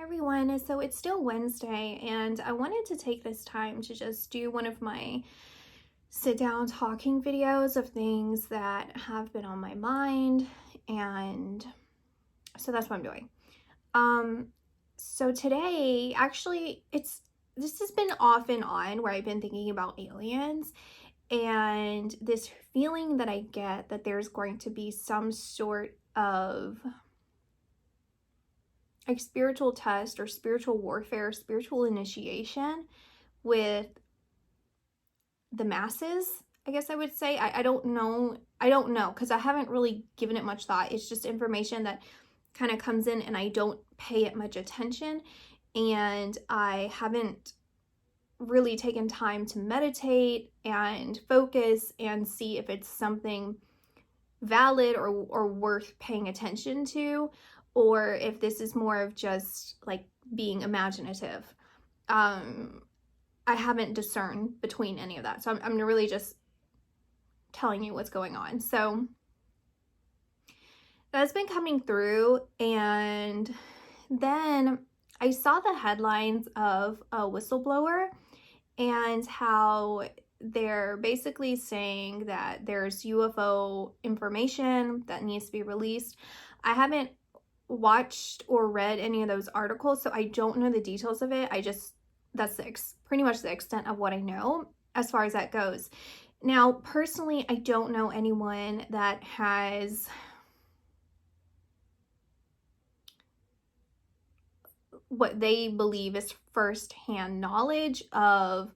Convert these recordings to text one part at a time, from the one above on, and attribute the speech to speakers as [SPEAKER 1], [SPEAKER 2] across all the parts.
[SPEAKER 1] everyone. So it's still Wednesday, and I wanted to take this time to just do one of my sit down talking videos of things that have been on my mind, and so that's what I'm doing. So today, actually, this has been off and on where I've been thinking about aliens and this feeling that I get that there's going to be some sort of like spiritual test or spiritual warfare, spiritual initiation with the masses, I guess I would say. I don't know because I haven't really given it much thought. It's just information that kind of comes in and I don't pay it much attention, and I haven't really taken time to meditate and focus and see if it's something valid or worth paying attention to, or if this is more of just like being imaginative. I haven't discerned between any of that. So I'm really just telling you what's going on. So that's been coming through, and then I saw the headlines of a whistleblower and how they're basically saying that there's UFO information that needs to be released. I haven't watched or read any of those articles, so I don't know the details of it. That's pretty much the extent of what I know as far as that goes. Now, personally, I don't know anyone that has what they believe is firsthand knowledge of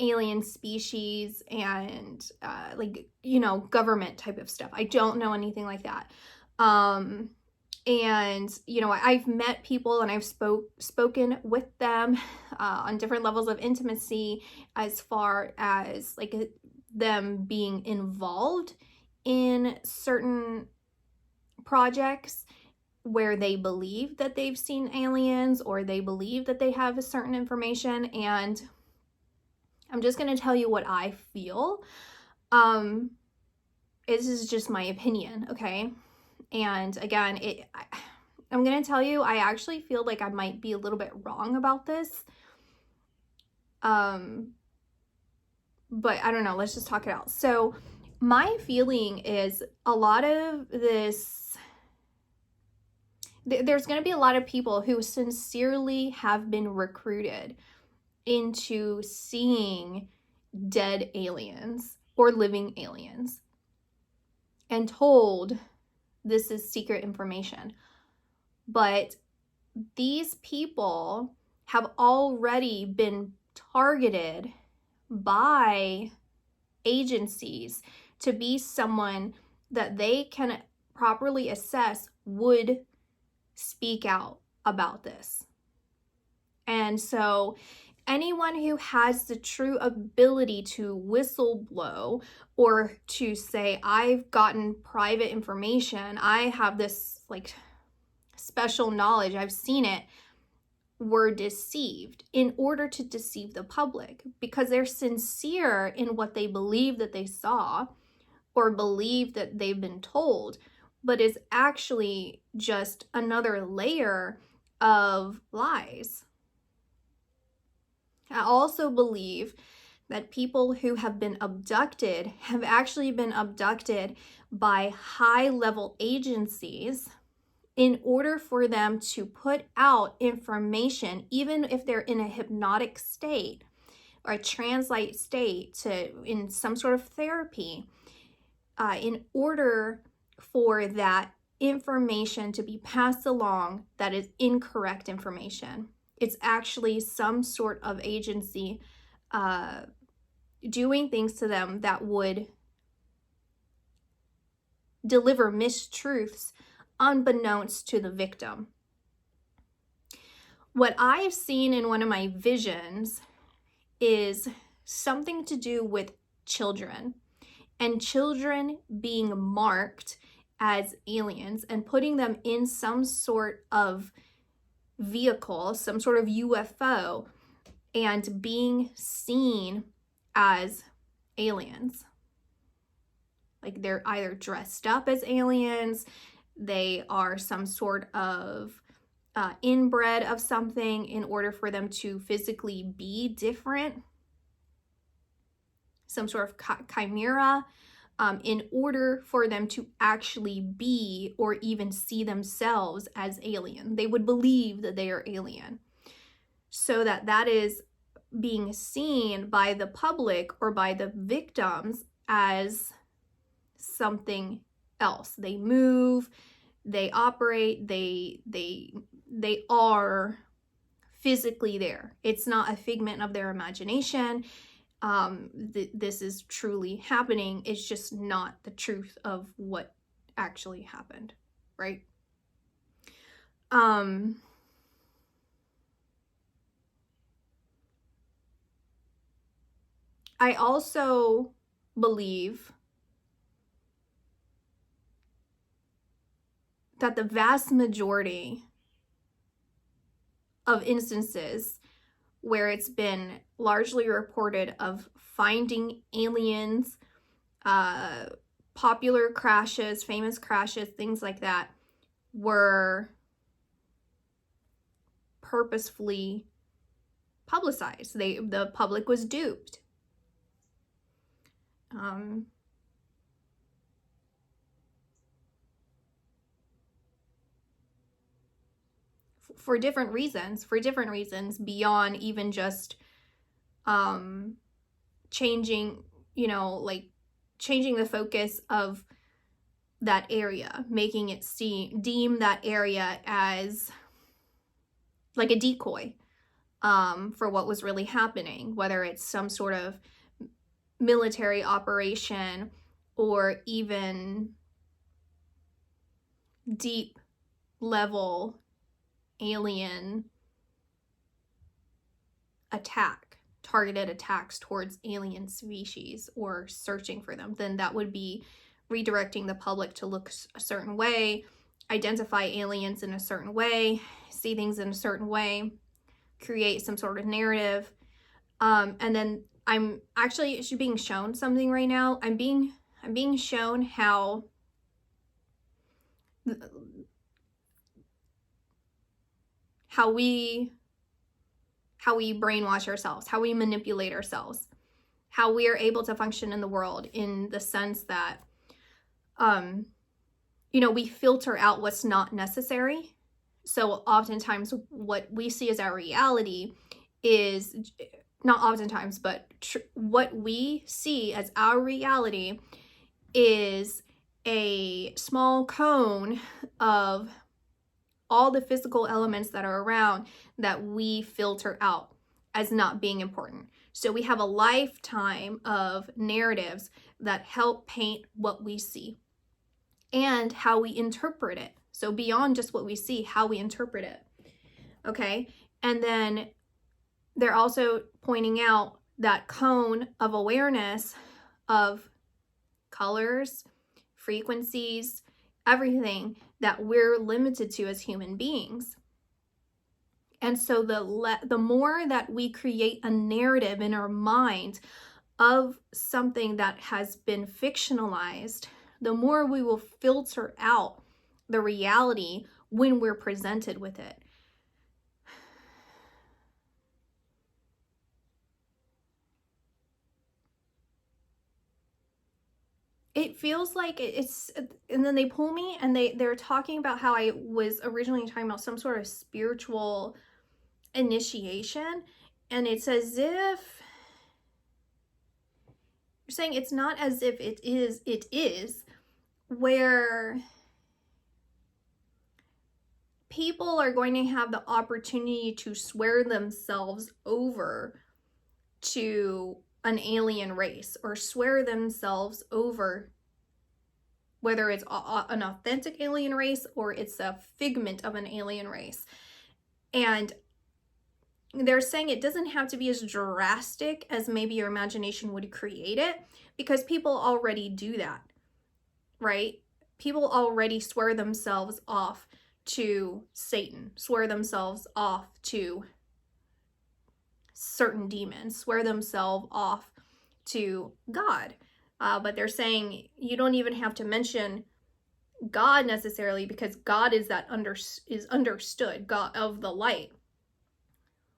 [SPEAKER 1] alien species and government type of stuff. I don't know anything like that. And I've met people and I've spoken with them on different levels of intimacy, as far as like them being involved in certain projects where they believe that they've seen aliens or they believe that they have a certain information. And I'm just going to tell you what I feel. This is just my opinion, okay? And again, I'm going to tell you, I actually feel like I might be a little bit wrong about this. But I don't know, let's just talk it out. So my feeling is a lot of this, there's going to be a lot of people who sincerely have been recruited into seeing dead aliens or living aliens and told this is secret information. But these people have already been targeted by agencies to be someone that they can properly assess would speak out about this. And so anyone who has the true ability to whistleblow or to say, I've gotten private information, I have this like special knowledge, I've seen it, were deceived in order to deceive the public because they're sincere in what they believe that they saw or believe that they've been told, but is actually just another layer of lies. I also believe that people who have been abducted have actually been abducted by high-level agencies in order for them to put out information, even if they're in a hypnotic state or a trance-like state in some sort of therapy, in order for that information to be passed along that is incorrect information. It's actually some sort of agency doing things to them that would deliver mistruths unbeknownst to the victim. What I've seen in one of my visions is something to do with children and children being marked as aliens and putting them in some sort of vehicle, some sort of UFO, and being seen as aliens. Like they're either dressed up as aliens, they are some sort of inbred of something in order for them to physically be different, some sort of chimera, in order for them to actually be or even see themselves as alien. They would believe that they are alien, so that is being seen by the public or by the victims as something else. They move, they operate, they are physically there. It's not a figment of their imagination. This is truly happening. It's just not the truth of what actually happened, right? I also believe that the vast majority of instances where it's been largely reported of finding aliens, popular crashes, famous crashes, things like that, were purposefully publicized. The public was duped. For different reasons beyond even just changing, changing the focus of that area, making it deem that area as like a decoy for what was really happening, whether it's some sort of military operation or even deep level alien attack, targeted attacks towards alien species or searching for them. Then that would be redirecting the public to look a certain way, identify aliens in a certain way, see things in a certain way, create some sort of narrative. And then I'm actually being shown something right now. I'm being shown how we brainwash ourselves, how we manipulate ourselves, how we are able to function in the world, in the sense that we filter out what's not necessary. So oftentimes what we see as our reality is, not oftentimes, but what we see as our reality is a small cone of all the physical elements that are around that we filter out as not being important. So we have a lifetime of narratives that help paint what we see and how we interpret it. So beyond just what we see, how we interpret it. Okay? And then they're also pointing out that cone of awareness of colors, frequencies, everything that we're limited to as human beings. And so the more that we create a narrative in our mind of something that has been fictionalized, the more we will filter out the reality when we're presented with it. It feels like it's, and then they pull me and they're talking about how I was originally talking about some sort of spiritual initiation, and it's as if you're saying it's not as if it is, where people are going to have the opportunity to swear themselves over to an alien race, or swear themselves over, whether it's an authentic alien race or it's a figment of an alien race. And they're saying it doesn't have to be as drastic as maybe your imagination would create it, because people already do that, right? People already swear themselves off to Satan, swear themselves off to certain demons, swear themselves off to God. But they're saying you don't even have to mention God necessarily, because God is is understood, God of the light.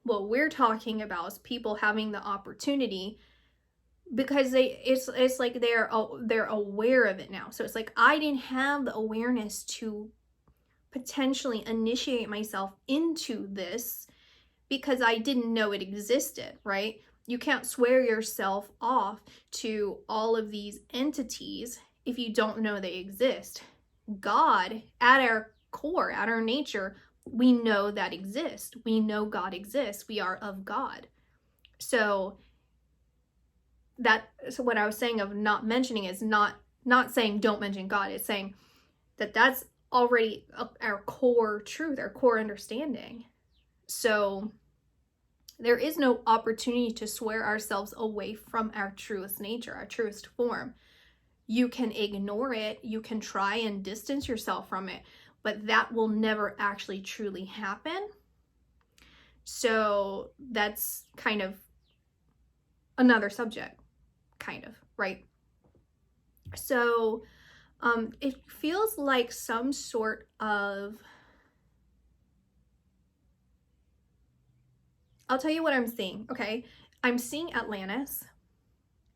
[SPEAKER 1] What we're talking about is people having the opportunity, because it's like they're aware of it now. So it's like, I didn't have the awareness to potentially initiate myself into this because I didn't know it existed, right? You can't swear yourself off to all of these entities if you don't know they exist. God, at our core, at our nature, we know that exists. We know God exists. We are of God. So what I was saying of not mentioning is not saying don't mention God. It's saying that that's already our core truth, our core understanding. So there is no opportunity to swear ourselves away from our truest nature, our truest form. You can ignore it, you can try and distance yourself from it, but that will never actually truly happen. So that's kind of another subject, kind of, right? So it feels like some sort of, I'll tell you what I'm seeing, okay? I'm seeing Atlantis.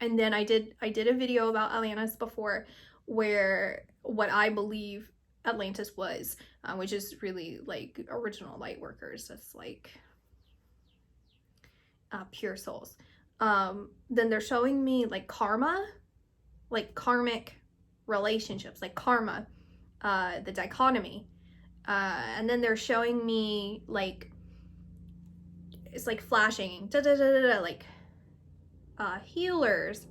[SPEAKER 1] And then I did a video about Atlantis before, where what I believe Atlantis was, which is really like original light workers. That's like pure souls. Then they're showing me like karma, like karmic relationships, like karma, the dichotomy. And then they're showing me like, it's like flashing, da da da da da, like healers,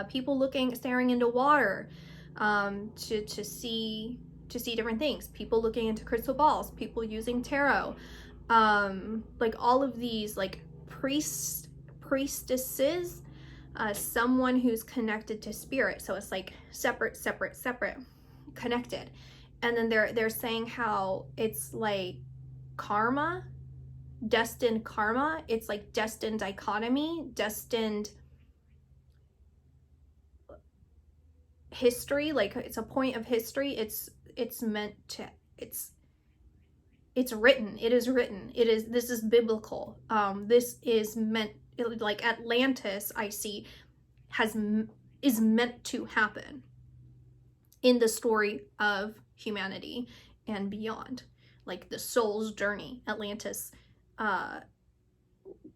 [SPEAKER 1] people staring into water, to see different things. People looking into crystal balls. People using tarot. Like all of these, like priestesses. Someone who's connected to spirit. So it's like separate, connected. And then they're saying how it's like karma, destined karma. It's like destined dichotomy, destined history, like it's a point of history. It's meant to, it's written, it is written, this is biblical. This is meant, like Atlantis, I see, is meant to happen in the story of humanity and beyond. Like the soul's journey, Atlantis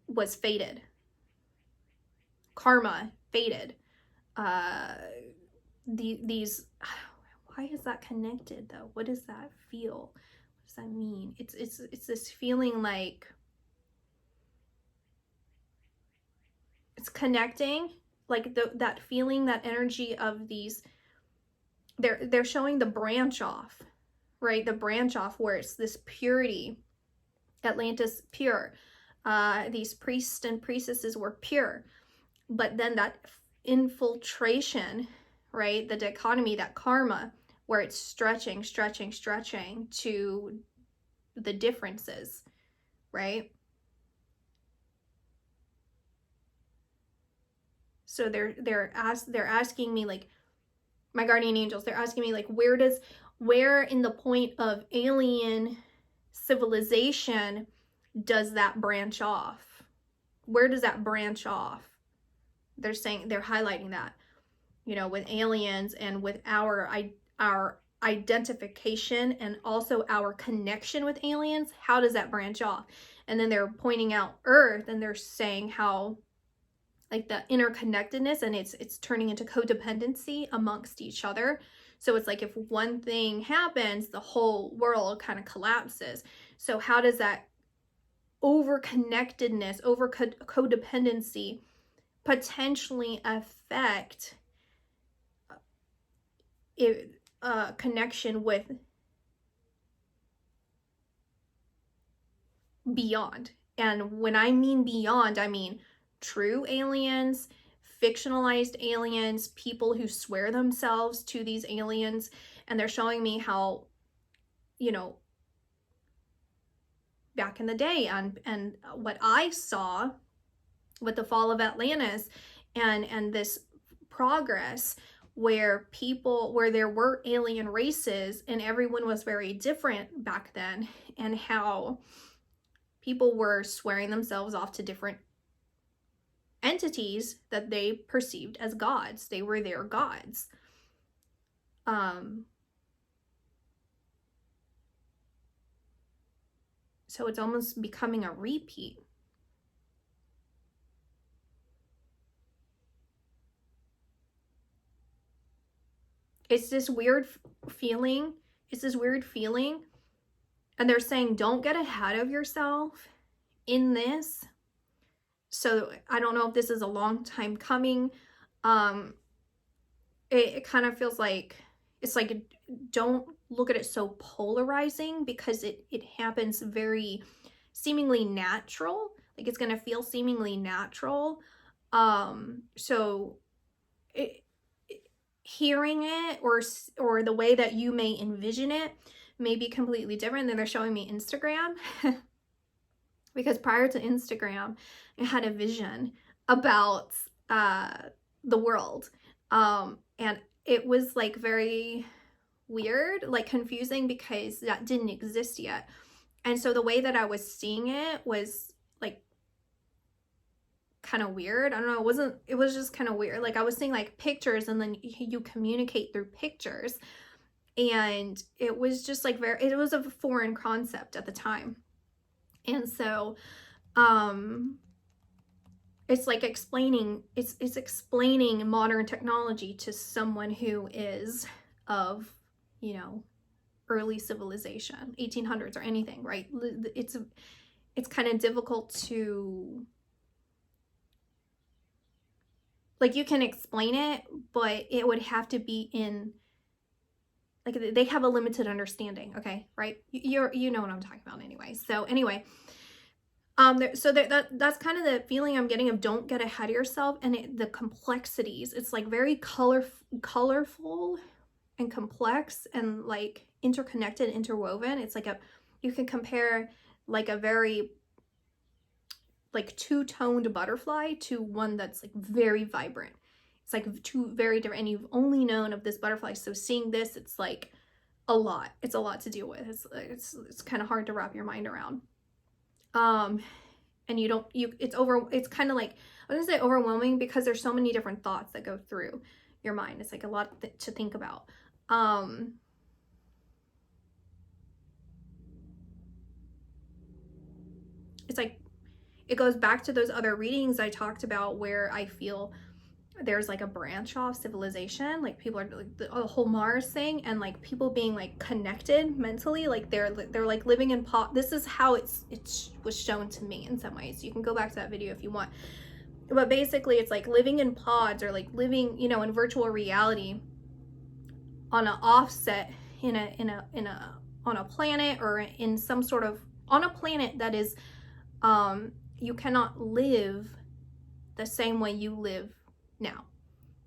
[SPEAKER 1] was fated, karma fated. These Why is that connected though? What does that feel? What does that mean? It's this feeling like it's connecting, like that feeling, that energy of these. They're showing the branch off, right? The branch off where it's this purity, Atlantis pure. These priests and priestesses were pure, but then that infiltration, right? The dichotomy, that karma, where it's stretching to the differences, right? So they're asking me, like, my guardian angels, they're asking me, like, where in the point of alien civilization does that branch off? Where does that branch off? They're highlighting that, with aliens and with our identification and also our connection with aliens. How does that branch off? And then they're pointing out Earth, and they're saying how, like, the interconnectedness, and it's turning into codependency amongst each other. So it's like if one thing happens, the whole world kind of collapses. So how does that over-connectedness, codependency potentially affect connection with beyond? And when I mean beyond, I mean true aliens, fictionalized aliens, people who swear themselves to these aliens. And they're showing me how, back in the day, and what I saw with the fall of Atlantis and this progress where there were alien races and everyone was very different back then, and how people were swearing themselves off to different entities that they perceived as gods. They were their gods. So it's almost becoming a repeat. It's this weird feeling. And they're saying, don't get ahead of yourself in this. So I don't know if this is a long time coming. It kind of feels like, it's like, don't look at it so polarizing, because it happens very seemingly natural. Like, it's going to feel seemingly natural. So hearing it or the way that you may envision it may be completely different. Than they're showing me Instagram. Because prior to Instagram, I had a vision about the world. And it was like very weird, like confusing, because that didn't exist yet. And so the way that I was seeing it was like kind of weird. I don't know, it was just kind of weird. Like, I was seeing like pictures, and then you communicate through pictures. And it was just like it was a foreign concept at the time. And so it's like explaining modern technology to someone who is of, early civilization, 1800s or anything, right? It's kind of difficult to, like, you can explain it, but it would have to be in, like, they have a limited understanding, okay, right? You know what I'm talking about anyway. So anyway, that's kind of the feeling I'm getting of don't get ahead of yourself, and the complexities. It's like very colorful and complex and like interconnected, interwoven. It's like you can compare like a very like two-toned butterfly to one that's like very vibrant. It's like two very different, and you've only known of this butterfly. So seeing this, it's like a lot. It's a lot to deal with. It's kind of hard to wrap your mind around. And it's kind of like, I wouldn't say overwhelming, because there's so many different thoughts that go through your mind. It's like a lot to think about. It's like, it goes back to those other readings I talked about, where I feel there's like a branch off civilization, like people are like the whole Mars thing, and like people being like connected mentally, like they're like living in this is how it was shown to me in some ways. You can go back to that video if you want, but basically it's like living in pods, or like living, in virtual reality on an offset on a planet, or in some sort of on a planet that is you cannot live the same way you live now.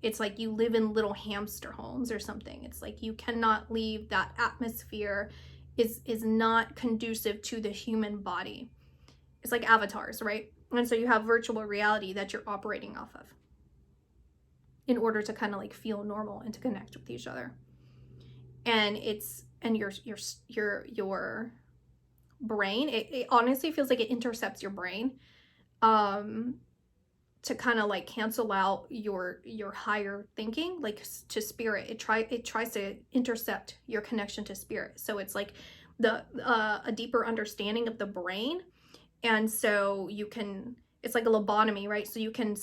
[SPEAKER 1] It's like you live in little hamster homes or something. It's like you cannot leave. That atmosphere is not conducive to the human body. It's like avatars, right? And so you have virtual reality that you're operating off of in order to kind of like feel normal and to connect with each other. And your brain, it honestly feels like it intercepts your brain to kind of like cancel out your higher thinking, like to spirit. It tries to intercept your connection to spirit. So it's like a deeper understanding of the brain. And so it's like a lobotomy, right? So you can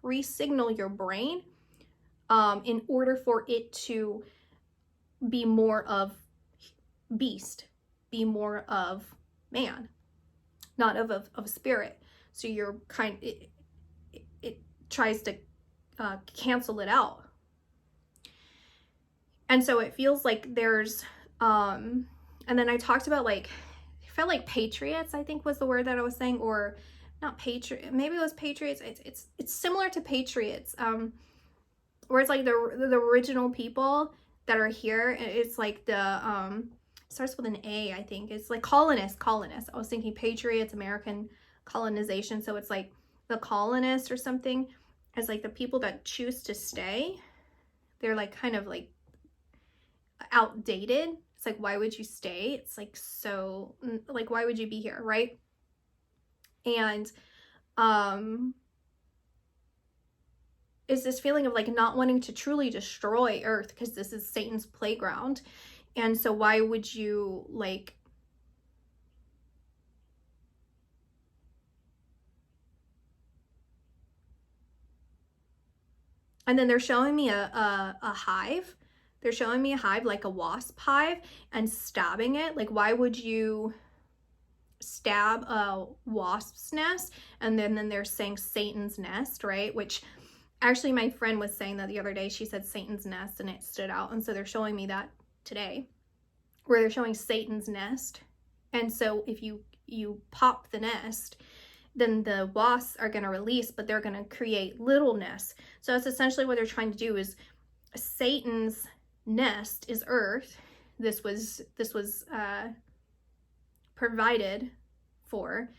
[SPEAKER 1] re-signal your brain in order for it to be more of beast, be more of man, not of spirit. So you're it tries to cancel it out. And so it feels like there's and then I talked about like, I felt like patriots, I think was the word that I was saying, or not patriot, maybe it was patriots. It's similar to patriots, where it's like the original people that are here. It's like the starts with an A, I think. It's like colonists. I was thinking patriots, American colonization. So it's like the colonists or something. as like the people that choose to stay, they're like kind of like outdated. It's like, why would you stay? It's like, so like, why would you be here, right? And is this feeling of like not wanting to truly destroy Earth because this is Satan's playground. And so why would you like and then they're showing me a hive. They're showing me a hive, like a wasp hive, and stabbing it. Like, why would you stab a wasp's nest? And then they're saying Satan's nest, right? Which actually my friend was saying that the other day. She said Satan's nest and it stood out. And so they're showing me that today, where they're showing Satan's nest. And so if you pop the nest, then the wasps are going to release, but they're going to create little nests. So that's essentially what they're trying to do. Is Satan's nest is Earth. This was provided for,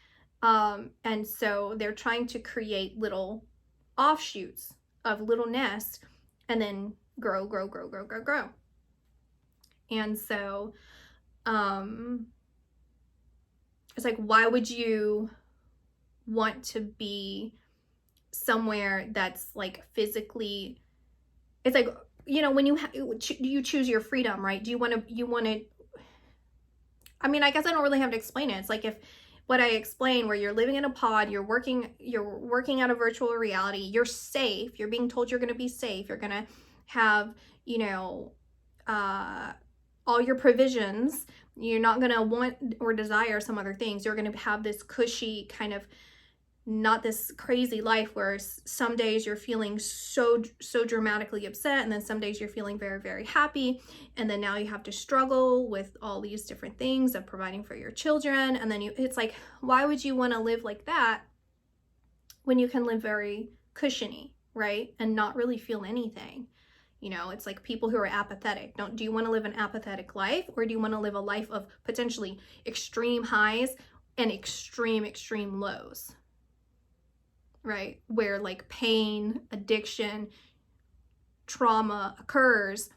[SPEAKER 1] and so they're trying to create little offshoots of little nests, and then grow. And so it's like, why would you want to be somewhere that's like physically, it's like, you know, when you choose your freedom, right? Do you want to I mean, I guess I don't really have to explain it. It's like if what I explained, where you're living in a pod, you're working out of virtual reality, you're safe, you're being told you're going to be safe, you're going to have, you know, all your provisions, you're not going to want or desire some other things, you're going to have this cushy kind of, not this crazy life where some days you're feeling so dramatically upset, and then some days you're feeling very, very happy, and then now you have to struggle with all these different things of providing for your children. And then it's like, why would you want to live like that when you can live very cushiony, right, and not really feel anything? You know, it's like people who are apathetic. Do you want to live an apathetic life, or do you want to live a life of potentially extreme highs and extreme lows? Right? Where like pain, addiction, trauma occurs,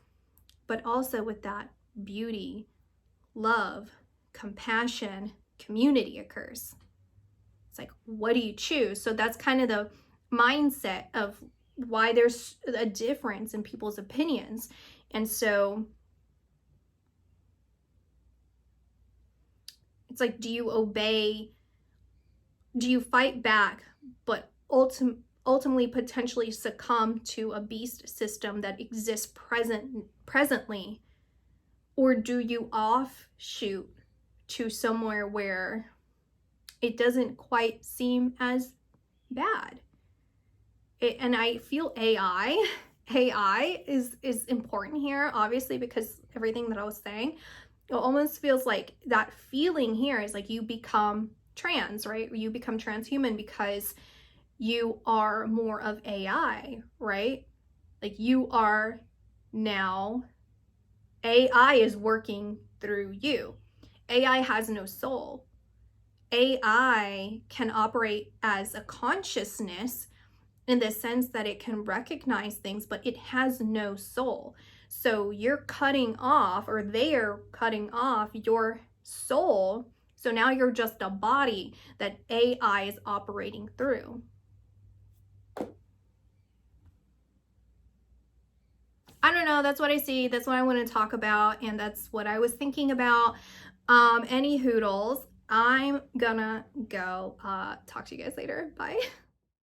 [SPEAKER 1] but also with that beauty, love, compassion, community occurs. It's like, what do you choose? So that's kind of the mindset of why there's a difference in people's opinions. And so it's like, do you obey? Do you fight back, but ultimately potentially succumb to a beast system that exists presently? Or do you offshoot to somewhere where it doesn't quite seem as bad? And I feel AI is important here, obviously, because everything that I was saying, it almost feels like that feeling here is like you become trans, right? You become transhuman because you are more of AI, right? Like you are now, AI is working through you. AI has no soul. AI can operate as a consciousness in the sense that it can recognize things, but it has no soul. So you're cutting off, or they're cutting off your soul. So now you're just a body that AI is operating through. I don't know, that's what I see, that's what I want to talk about, and that's what I was thinking about. Any hoodles, I'm gonna go talk to you guys later. Bye.